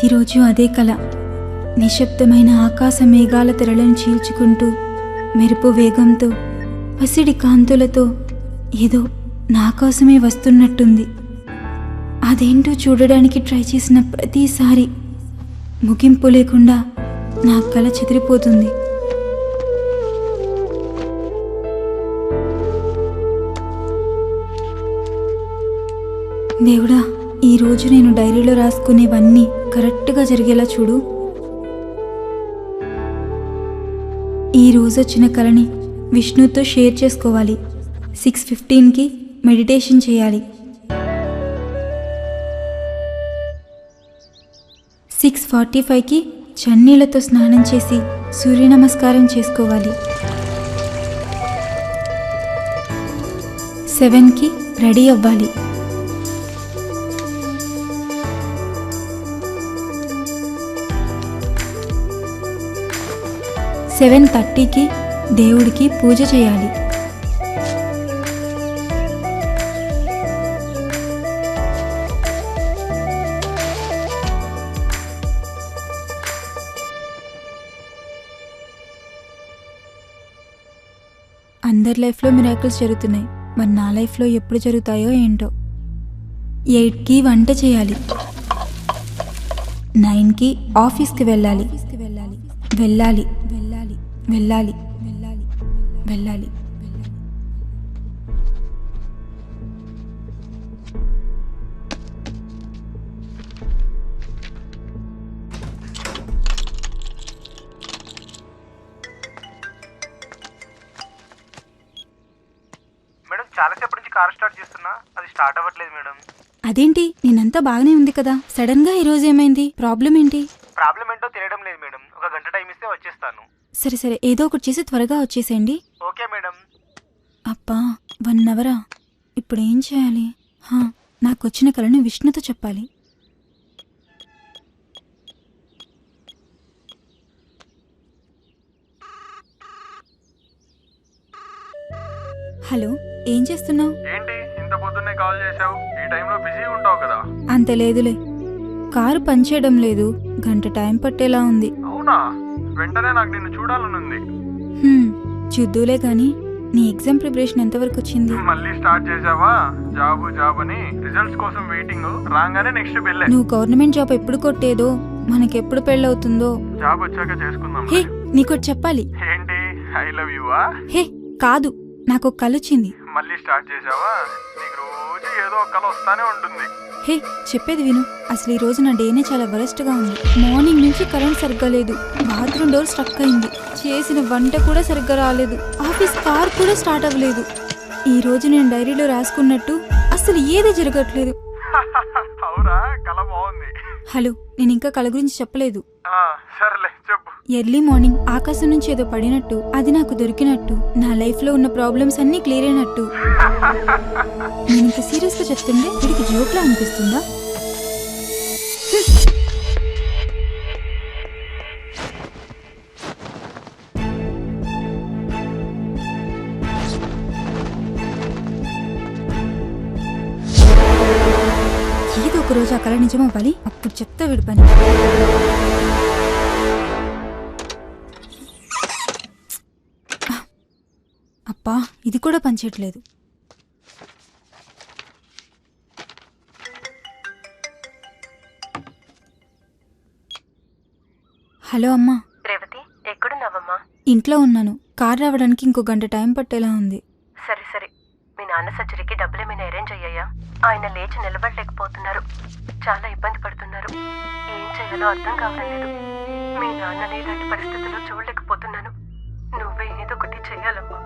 ప్రతిరోజు అదే కల. నిశ్శబ్దమైన ఆకాశ మేఘాల తెరలను చీల్చుకుంటూ మెరుపు వేగంతో పసిడి కాంతులతో ఏదో నా కోసమే వస్తున్నట్టుంది. అదేంటో చూడడానికి ట్రై చేసిన ప్రతిసారి ముగింపు లేకుండా నా కల చెదిరిపోతుంది. దేవుడా, ఈరోజు నేను డైరీలో రాసుకునేవన్నీ కరెక్ట్గా జరిగేలా చూడు. ఈరోజు వచ్చిన కలని విష్ణుతో షేర్ చేసుకోవాలి. 6:15కి మెడిటేషన్ చేయాలి. 6:45కి చన్నీళ్లతో స్నానం చేసి సూర్య నమస్కారం చేసుకోవాలి. 7కి రెడీ అవ్వాలి. 7:30కి దేవుడికి పూజ చేయాలి. 'అందరి లైఫ్లో మిరాకిల్స్ జరుగుతున్నాయి, మరి నా లైఫ్లో ఎప్పుడు జరుగుతాయో ఏంటో. 8కి వంట చేయాలి. 9కి ఆఫీస్కి వెళ్ళాలి. వెళ్ళాలి వెళ్ళాలి వెళ్ళాలి వెళ్ళాలి వెళ్ళాలి. మేడం, చాలాసేపటి నుంచి కార్ స్టార్ట్ చేస్తున్నా, అది స్టార్ట్ అవ్వట్లేదు మేడం. అదేంటి, నేనంతా బాగానే ఉంది కదా. సడన్ గా ఈరోజు ఏమైంది? ప్రాబ్లం ఏంటి? ప్రాబ్లం ఏంటో తెలియడం లేదు మేడం. ఒక గంట టైం ఇస్తే వచ్చేస్తాను. సరే సరే, ఏదో ఒకటి చేసి త్వరగా వచ్చేసేయండి. Okay madam. అబ్బా, 1 అవరా? ఇప్పుడు ఏం చేయాలి? నాకు వచ్చిన కలను విష్ణుతో చెప్పాలి. హలో, ఏం చేస్తున్నావు? ఏంటి ఇంత పొద్దున్నే కాల్ చేశావు? ఈ టైంలో బిజీ ఉంటావు కదా. అంత లేదులే, కారు పనిచేయడం లేదు, గంట టైం పట్టేలా ఉంది. అవునా? వెంటనే నాకు నిన్ను చూడాలనుంది. చూద్దులే గాని, నీ ఎగ్జామ్ ప్రిపరేషన్ ఎంతవరకు వచ్చింది? మళ్ళీ స్టార్ట్ చేసావా? జాబ్ అని రిజల్ట్స్ కోసం వెయిటింగ్. రాగానే నెక్స్ట్ పెళ్ళే. నువ్వు గవర్నమెంట్ జాబ్ ఎప్పుడు కొట్టేదో, మనకెప్పుడు పెళ్ళవుతుందో. జాబ్ వచ్చాక చేసుకుందాం. హే, నీకోటి చెప్పాలి. ఏంటి? I love యువా? హే కాదు, నాకు ఒక కల వచ్చింది. మళ్ళీ స్టార్ట్ చేసావా? నీకు రోజు ఏదో ఒక కల వస్తానే ఉంటుంది. హే, చెప్పేది విను. అసలు ఈ రోజు నా డేనే చాలా వరస్ట్గా ఉంది. మార్నింగ్ నుంచి కరెంట్ సరిగ్గా లేదు, బాత్రూమ్ డోర్ స్ట్రక్ అయింది, చేసిన వంట కూడా సరిగ్గా రాలేదు, ఆఫీస్ కార్ కూడా స్టార్ట్ అవ్వలేదు. ఈ రోజు నేను డైరీలో రాసుకున్నట్టు అసలు ఏది జరగట్లేదు. అవునా? కల బాగుంది. హలో, నేను ఇంకా కల గురించి చెప్పలేదు. సరేలే, చెప్పు. ఎర్లీ మార్నింగ్ ఆకాశం నుంచి ఏదో పడినట్టు, అది నాకు దొరికినట్టు, నా లైఫ్ లో ఉన్న ప్రాబ్లమ్స్ అన్నీ క్లియర్ అయినట్టు. నేను ఇంత సీరియస్ గా చెప్తుండే వీడికి జోక్లా అనిపిస్తుందా? ఏదో ఒక రోజు ఆ కళ నిజమవ్వాలి, అప్పుడు చెప్తా వీడి పని. అబ్బా, ఇది కూడా పనిచేయట్లేదు. హలో అమ్మా. రేవతి, ఎక్కడున్నావమ్మా? ఇంట్లో ఉన్నాను. కార్ రావడానికి ఇంకో గంట టైం పట్టేలా ఉంది. సరే సరే, మీ నాన్న సర్జరీకి డబ్బులేమైనా అరేంజ్ అయ్యాయా? ఆయన లేచి నిలబడలేకపోతున్నారు, చాలా ఇబ్బంది పడుతున్నారు. ఏం చేయాలో అర్థం కావడం లేదు. మీ నాన్నని ఇలాంటి పరిస్థితుల్లో చూడలేకపోతున్నాను. నువ్వే ఏదో ఒకటి చెయ్యాలమ్మా.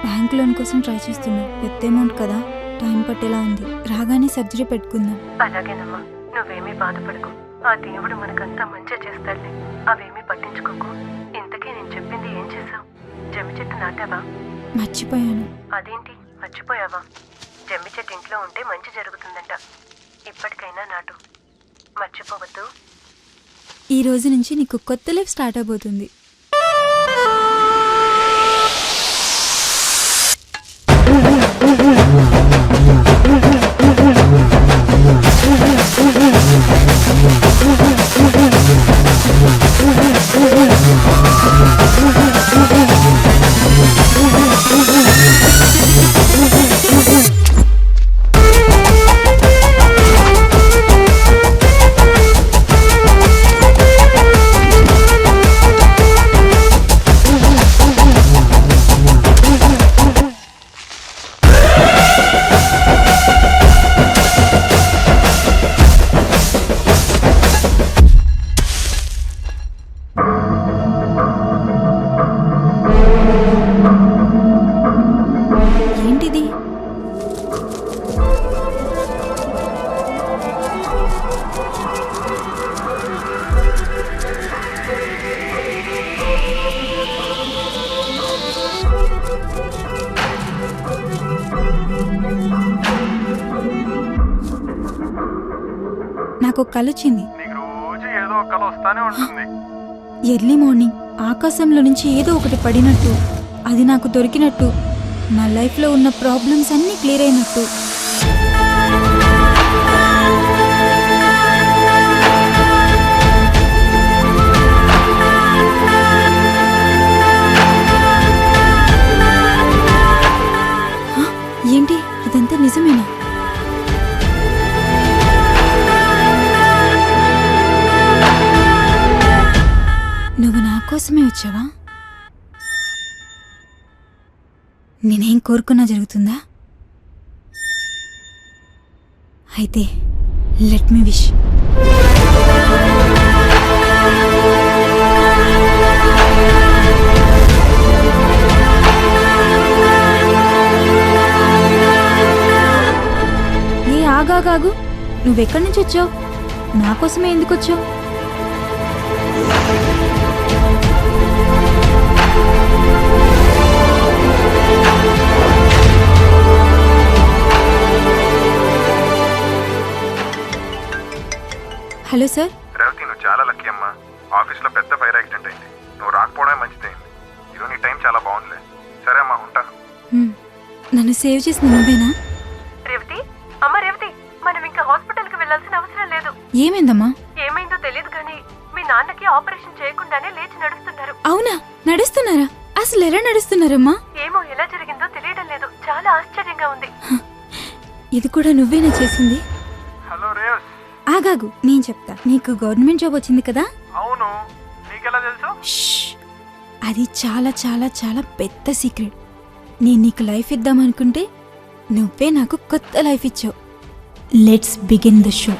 బ్యాంక్ లోన్ కోసం ట్రై చేస్తున్నా, పెద్ద అమౌంట్ కదా, టైం పట్టేలా ఉంది. రాగానే సర్జరీ పెట్టుకుందాం. అలాగేనమ్మా, నువ్వేమీ బాధపడకు. ఆ దేవుడు మనకంతా మంచి చేస్తాడులే. అవేమీ పట్టించుకోకు. ఇంతకీ నేను చెప్పింది ఏం చేసావు? జమ్మి చెట్టు నాటావా? మర్చిపోయాను. అదేంటి మర్చిపోయావా? జమ్మి చెట్టు ఇంట్లో ఉంటే మంచి జరుగుతుందంట. ఇప్పటికైనా నాటు, మర్చిపోవద్దు. ఈ రోజు నుంచి నీకు కొత్త లైఫ్ స్టార్ట్ అవబోతుంది. నాకు ఒక కల వచ్చింది. నీకు రోజు ఏదో ఒక కల వస్తానే ఉంటుంది. ఎర్లీ మార్నింగ్ ఆకాశంలో నుంచి ఏదో ఒకటి పడినట్టు, అది నాకు దొరికినట్టు, నా లైఫ్లో ఉన్న ప్రాబ్లమ్స్ అన్నీ క్లియర్ అయినట్టు. ఏంటి ఇదంతా నిజమేనా? నువ్వు నా కోసమే వచ్చావా? నేనేం కోరుకున్నా జరుగుతుందా? అయితే లెట్ మీ విష్. ఆగాగాగు, నువ్వెక్కడి నుంచి వచ్చావు? నా కోసమే ఎందుకు వచ్చావు? Hello sir. రేవతి, నువ్వు చాలా లక్కీ అమ్మా. ఆఫీస్లో పెద్ద ఫైర్ యాక్సిడెంట్ అయింది. నువ్వు రాకపోవడమే మంచిదైంది. ఈరోజు నీ టైం చాలా బాగుందిలే. సరే అమ్మా, ఉంటాను. నన్ను సేవ్ చేసిన నువ్వేనా? రేవతి, అమ్మ రేవతి, మనం ఇంకా హాస్పిటల్ కి వెళ్ళాల్సిన అవసరం లేదు. ఏమైందమ్మా? ఏమైందో తెలియదు కానీ మీ నాన్నకి ఆపరేషన్ చేయకుండానే లేచి నడుస్తున్నారు. అవునా? నడుస్తున్నారా? అసలు ఎలా నడుస్తున్నారమ్మా? ఏమో ఎలా జరిగిందో తెలియడం లేదు. చాలా ఆశ్చర్యంగా ఉంది. ఇది కూడా నువ్వేనా చేసింది? హలో రేవస్. ఆగాగు, నేను చెప్తా. నీకు గవర్నమెంట్ జాబ్ వచ్చింది కదా? అవును, నీకెలా తెలుసు? అది చాలా చాలా చాలా పెద్ద సీక్రెట్. నేను నీకు లైఫ్ ఇద్దామనుకుంటే నువ్వే నాకు కొత్త లైఫ్ ఇచ్చావు. Let's begin the show.